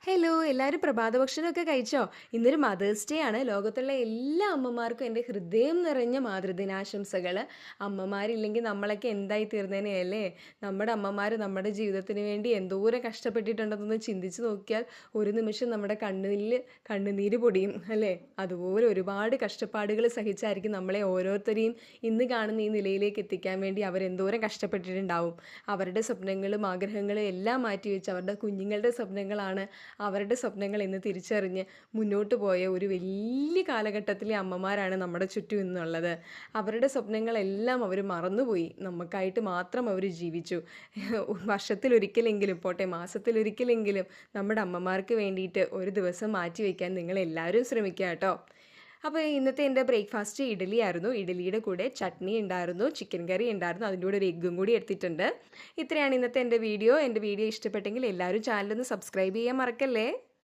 Hello എല്ലാവരും പ്രഭാത ഭക്ഷണമൊക്കെ കഴിച്ചോ? ഇന്നൊരു മദേഴ്സ് ഡേ ആണ്. ലോകത്തുള്ള എല്ലാ അമ്മമാർക്കും എൻ്റെ ഹൃദയം നിറഞ്ഞ മാതൃദിനാശംസകൾ. അമ്മമാരില്ലെങ്കിൽ നമ്മളൊക്കെ എന്തായി തീർന്നേനെ അല്ലേ? നമ്മുടെ അമ്മമാർ നമ്മുടെ ജീവിതത്തിന് വേണ്ടി എന്തോരം കഷ്ടപ്പെട്ടിട്ടുണ്ടെന്നൊന്ന് ചിന്തിച്ച് നോക്കിയാൽ ഒരു നിമിഷം നമ്മുടെ കണ്ണിൽ കണ്ണുനീര് പൊടിയും അല്ലേ? അതുപോലെ ഒരുപാട് കഷ്ടപ്പാടുകൾ സഹിച്ചായിരിക്കും നമ്മളെ ഓരോരുത്തരെയും ഇന്ന് കാണുന്ന ഈ നിലയിലേക്ക് എത്തിക്കാൻ വേണ്ടി അവരെന്തോരം കഷ്ടപ്പെട്ടിട്ടുണ്ടാവും. അവരുടെ സ്വപ്നങ്ങളും ആഗ്രഹങ്ങളും എല്ലാം മാറ്റിവെച്ച് അവരുടെ കുഞ്ഞുങ്ങളുടെ സ്വപ്നങ്ങളാണ് അവരുടെ സ്വപ്നങ്ങൾ എന്ന് തിരിച്ചറിഞ്ഞ് മുന്നോട്ട് പോയ ഒരു വലിയ കാലഘട്ടത്തിലെ അമ്മമാരാണ് നമ്മുടെ ചുറ്റും ഇന്നുള്ളത്. അവരുടെ സ്വപ്നങ്ങളെല്ലാം അവർ മറന്നുപോയി. നമുക്കായിട്ട് മാത്രം അവർ ജീവിച്ചു. വർഷത്തിലൊരിക്കലെങ്കിലും പോട്ടെ, മാസത്തിലൊരിക്കലെങ്കിലും നമ്മുടെ അമ്മമാർക്ക് വേണ്ടിയിട്ട് ഒരു ദിവസം മാറ്റി വയ്ക്കാൻ നിങ്ങളെല്ലാവരും ശ്രമിക്കുക കേട്ടോ. അപ്പോൾ ഇന്നത്തെ എൻ്റെ ബ്രേക്ക്ഫാസ്റ്റ് ഇഡലി ആയിരുന്നു. ഇഡലിയുടെ കൂടെ ചട്നി ഉണ്ടായിരുന്നു, ചിക്കൻ കറി ഉണ്ടായിരുന്നു, അതിൻ്റെ കൂടെ ഒരു എഗ്ഗും കൂടി എടുത്തിട്ടുണ്ട്. ഇത്രയാണ് ഇന്നത്തെ എൻ്റെ വീഡിയോ. എൻ്റെ വീഡിയോ ഇഷ്ടപ്പെട്ടെങ്കിൽ എല്ലാവരും ചാനലൊന്ന് സബ്സ്ക്രൈബ് ചെയ്യാൻ മറക്കല്ലേ.